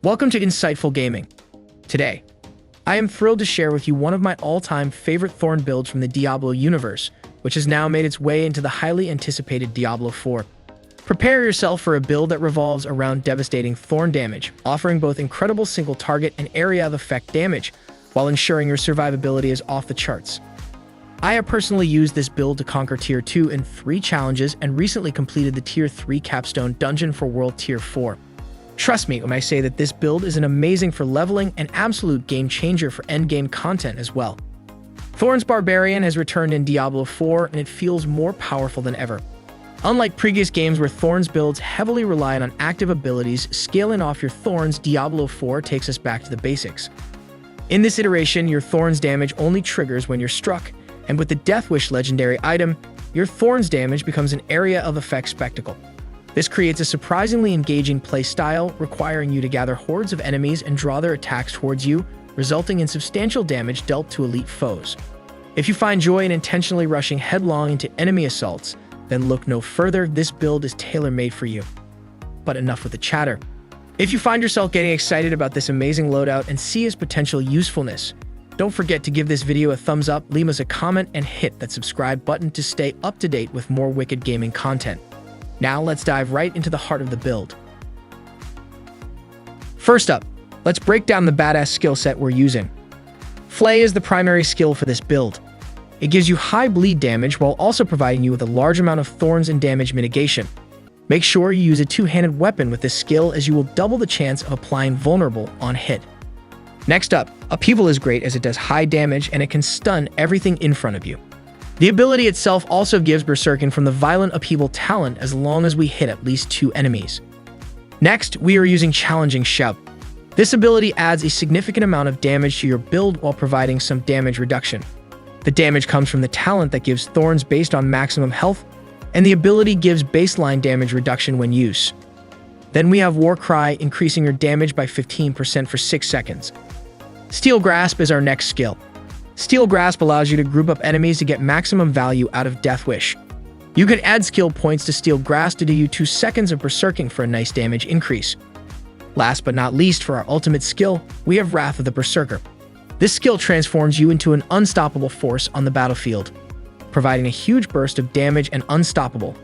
Welcome to Insightful Gaming. Today, I am thrilled to share with you one of my all-time favorite Thorn builds from the Diablo universe, which has now made its way into the highly anticipated Diablo 4. Prepare yourself for a build that revolves around devastating Thorn damage, offering both incredible single target and area of effect damage, while ensuring your survivability is off the charts. I have personally used this build to conquer Tier 2 in 3 challenges and recently completed the Tier 3 capstone dungeon for World Tier 4. Trust me when I say that this build is an amazing for leveling and absolute game changer for endgame content as well. Thorn's Barbarian has returned in Diablo 4 and it feels more powerful than ever. Unlike previous games where Thorn's builds heavily relied on active abilities scaling off your Thorns, Diablo 4 takes us back to the basics. In this iteration, your Thorn's damage only triggers when you're struck, and with the Death Wish legendary item, your Thorn's damage becomes an area of effect spectacle. This creates a surprisingly engaging playstyle, requiring you to gather hordes of enemies and draw their attacks towards you, resulting in substantial damage dealt to elite foes. If you find joy in intentionally rushing headlong into enemy assaults, then look no further, this build is tailor-made for you. But enough with the chatter. If you find yourself getting excited about this amazing loadout and see its potential usefulness, don't forget to give this video a thumbs up, leave us a comment, and hit that subscribe button to stay up to date with more wicked gaming content. Now let's dive right into the heart of the build. First up, let's break down the badass skill set we're using. Flay is the primary skill for this build. It gives you high bleed damage while also providing you with a large amount of thorns and damage mitigation. Make sure you use a two-handed weapon with this skill as you will double the chance of applying vulnerable on hit. Next up, Upheaval is great as it does high damage and it can stun everything in front of you. The ability itself also gives Berserking from the Violent Upheaval talent as long as we hit at least 2 enemies. Next, we are using Challenging Shout. This ability adds a significant amount of damage to your build while providing some damage reduction. The damage comes from the talent that gives Thorns based on maximum health, and the ability gives baseline damage reduction when used. Then we have War Cry, increasing your damage by 15% for 6 seconds. Steel Grasp is our next skill. Steel Grasp allows you to group up enemies to get maximum value out of Death Wish. You can add skill points to Steel Grasp to do you 2 seconds of Berserking for a nice damage increase. Last but not least, for our ultimate skill, we have Wrath of the Berserker. This skill transforms you into an unstoppable force on the battlefield, providing a huge burst of damage and unstoppable.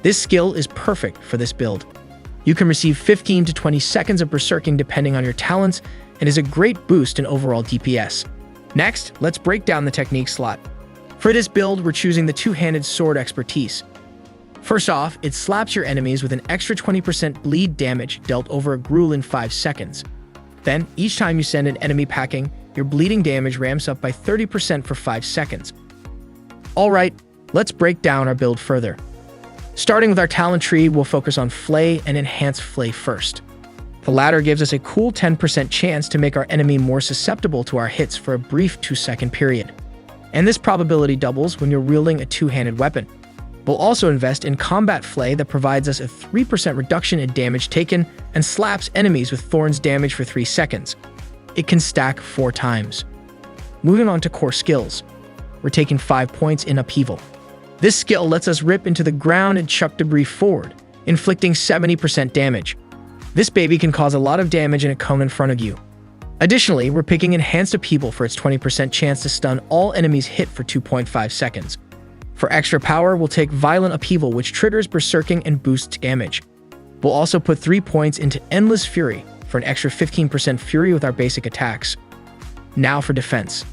This skill is perfect for this build. You can receive 15 to 20 seconds of Berserking depending on your talents, and is a great boost in overall DPS. Next, let's break down the technique slot. For this build, we're choosing the two-handed sword expertise. First off, it slaps your enemies with an extra 20% bleed damage dealt over a gruel in 5 seconds. Then, each time you send an enemy packing, your bleeding damage ramps up by 30% for 5 seconds. Alright, let's break down our build further. Starting with our talent tree, we'll focus on Flay and enhance Flay first. The latter gives us a cool 10% chance to make our enemy more susceptible to our hits for a brief 2-second period. And this probability doubles when you're wielding a two-handed weapon. We'll also invest in Combat Flay that provides us a 3% reduction in damage taken and slaps enemies with Thorns damage for 3 seconds. It can stack 4 times. Moving on to core skills. We're taking 5 points in Upheaval. This skill lets us rip into the ground and chuck debris forward, inflicting 70% damage. This baby can cause a lot of damage in a cone in front of you. Additionally, we're picking Enhanced Upheaval for its 20% chance to stun all enemies hit for 2.5 seconds. For extra power, we'll take Violent Upheaval, which triggers Berserking and boosts damage. We'll also put 3 points into Endless Fury for an extra 15% fury with our basic attacks. Now for defense.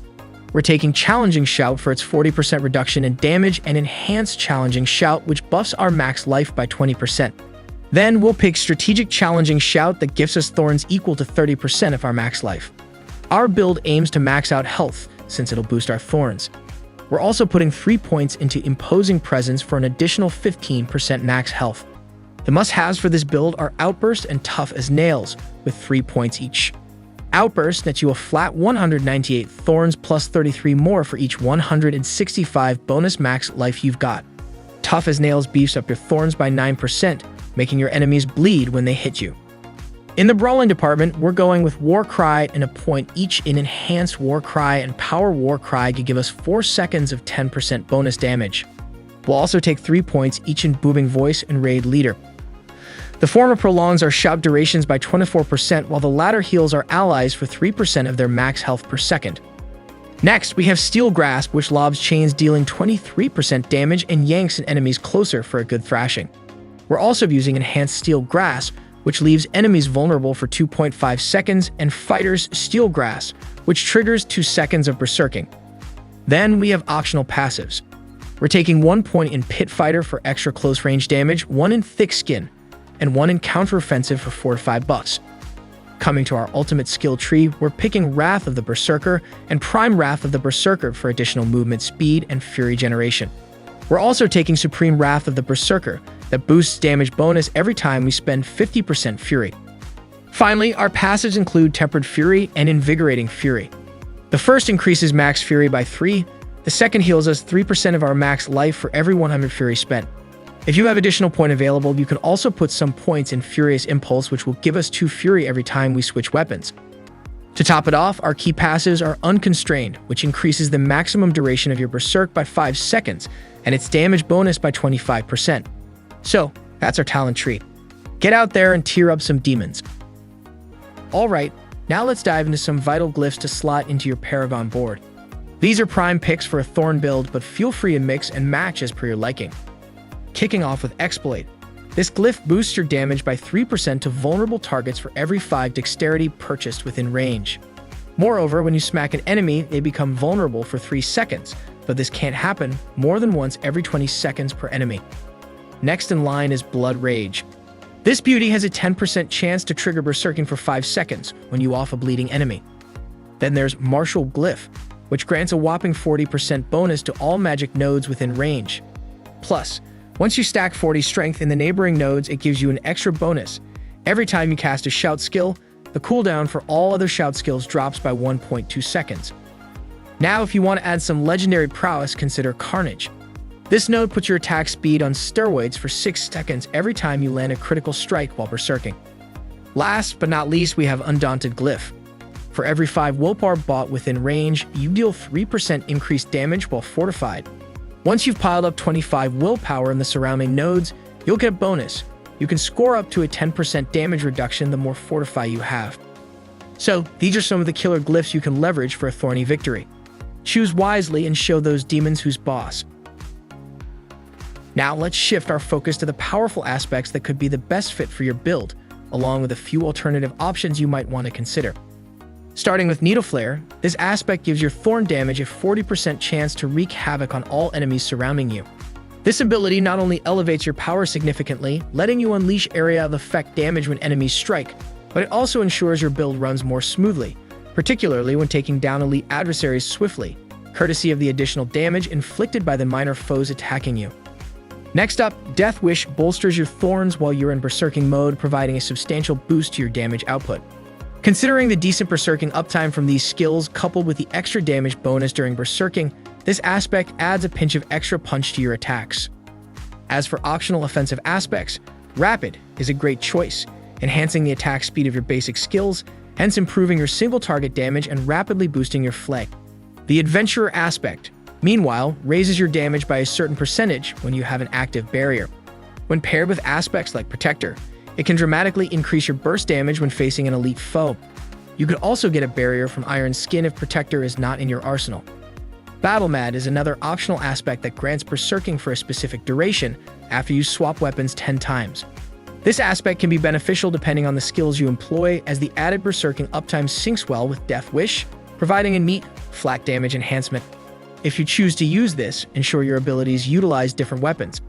We're taking Challenging Shout for its 40% reduction in damage and Enhanced Challenging Shout, which buffs our max life by 20%. Then we'll pick Strategic Challenging Shout that gives us Thorns equal to 30% of our max life. Our build aims to max out health, since it'll boost our Thorns. We're also putting 3 points into Imposing Presence for an additional 15% max health. The must-haves for this build are Outburst and Tough as Nails, with 3 points each. Outburst nets you a flat 198 Thorns plus 33 more for each 165 bonus max life you've got. Tough as Nails beefs up your Thorns by 9%, making your enemies bleed when they hit you. In the Brawling department, we're going with War Cry and a point each in Enhanced War Cry and Power War Cry to give us 4 seconds of 10% bonus damage. We'll also take 3 points each in Booming Voice and Raid Leader. The former prolongs our shout durations by 24%, while the latter heals our allies for 3% of their max health per second. Next, we have Steel Grasp, which lobs chains dealing 23% damage and yanks an enemies closer for a good thrashing. We're also using Enhanced Steel Grasp, which leaves enemies vulnerable for 2.5 seconds, and Fighter's Steel Grasp, which triggers 2 seconds of Berserking. Then we have optional passives. We're taking 1 point in Pit Fighter for extra close range damage, 1 in Thick Skin, and 1 in Counteroffensive for fortify buffs. Coming to our ultimate skill tree, we're picking Wrath of the Berserker and Prime Wrath of the Berserker for additional movement speed and fury generation. We're also taking Supreme Wrath of the Berserker that boosts damage bonus every time we spend 50% fury. Finally, our passives include Tempered Fury and Invigorating Fury. The first increases max fury by 3, the second heals us 3% of our max life for every 100 fury spent. If you have additional point available, you can also put some points in Furious Impulse, which will give us 2 fury every time we switch weapons. To top it off, our key passives are Unconstrained, which increases the maximum duration of your Berserk by 5 seconds, and its damage bonus by 25%. So, that's our talent tree. Get out there and tear up some demons. Alright, now let's dive into some vital glyphs to slot into your Paragon board. These are prime picks for a Thorn build, but feel free to mix and match as per your liking. Kicking off with Exploit. This glyph boosts your damage by 3% to vulnerable targets for every 5 dexterity purchased within range. Moreover, when you smack an enemy, they become vulnerable for 3 seconds, but this can't happen more than once every 20 seconds per enemy. Next in line is Blood Rage. This beauty has a 10% chance to trigger Berserking for 5 seconds when you off a bleeding enemy. Then there's Marshal Glyph, which grants a whopping 40% bonus to all magic nodes within range. Plus, once you stack 40 strength in the neighboring nodes, it gives you an extra bonus. Every time you cast a shout skill, the cooldown for all other shout skills drops by 1.2 seconds. Now, if you want to add some legendary prowess, consider Carnage. This node puts your attack speed on steroids for 6 seconds every time you land a critical strike while berserking. Last but not least, we have Undaunted Glyph. For every 5 willpower bought within range, you deal 3% increased damage while fortified. Once you've piled up 25 willpower in the surrounding nodes, you'll get a bonus. You can score up to a 10% damage reduction the more fortify you have. So, these are some of the killer glyphs you can leverage for a thorny victory. Choose wisely and show those demons who's boss. Now let's shift our focus to the powerful aspects that could be the best fit for your build, along with a few alternative options you might want to consider. Starting with Needleflare, this aspect gives your Thorn damage a 40% chance to wreak havoc on all enemies surrounding you. This ability not only elevates your power significantly, letting you unleash area of effect damage when enemies strike, but it also ensures your build runs more smoothly, particularly when taking down elite adversaries swiftly, courtesy of the additional damage inflicted by the minor foes attacking you. Next up, Death Wish bolsters your Thorns while you're in Berserking mode, providing a substantial boost to your damage output. Considering the decent Berserking uptime from these skills coupled with the extra damage bonus during Berserking, this aspect adds a pinch of extra punch to your attacks. As for optional offensive aspects, Rapid is a great choice, enhancing the attack speed of your basic skills, hence improving your single target damage and rapidly boosting your Flay. The Adventurer aspect, meanwhile, raises your damage by a certain percentage when you have an active barrier. When paired with aspects like Protector, it can dramatically increase your burst damage when facing an elite foe. You could also get a barrier from Iron Skin if Protector is not in your arsenal. Battle Mad is another optional aspect that grants Berserking for a specific duration after you swap weapons 10 times. This aspect can be beneficial depending on the skills you employ, as the added Berserking uptime syncs well with Death Wish, providing a neat, flat damage enhancement. If you choose to use this, ensure your abilities utilize different weapons.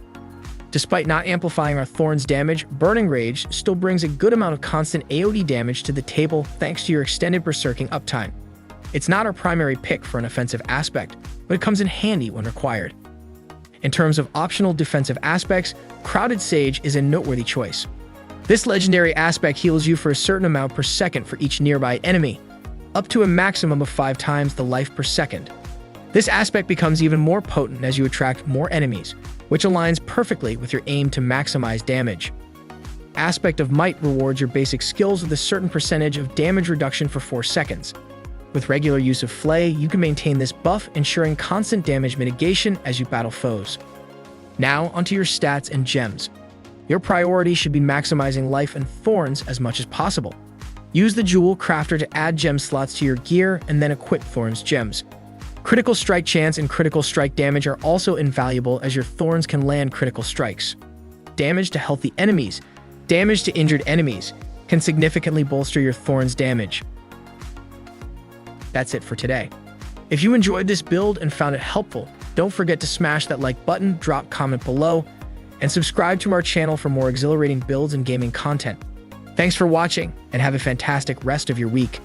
Despite not amplifying our Thorn's damage, Burning Rage still brings a good amount of constant AoE damage to the table thanks to your extended Berserking uptime. It's not our primary pick for an offensive aspect, but it comes in handy when required. In terms of optional defensive aspects, Crowded Sage is a noteworthy choice. This legendary aspect heals you for a certain amount per second for each nearby enemy, up to a maximum of 5 times the life per second. This aspect becomes even more potent as you attract more enemies, which aligns perfectly with your aim to maximize damage. Aspect of Might rewards your basic skills with a certain percentage of damage reduction for 4 seconds. With regular use of Flay, you can maintain this buff, ensuring constant damage mitigation as you battle foes. Now, onto your stats and gems. Your priority should be maximizing Life and Thorns as much as possible. Use the Jewel Crafter to add gem slots to your gear and then equip Thorns gems. Critical strike chance and critical strike damage are also invaluable as your Thorns can land critical strikes. Damage to healthy enemies. Damage to injured enemies can significantly bolster your Thorns damage. That's it for today. If you enjoyed this build and found it helpful, don't forget to smash that like button, drop comment below, and subscribe to our channel for more exhilarating builds and gaming content. Thanks for watching, and have a fantastic rest of your week.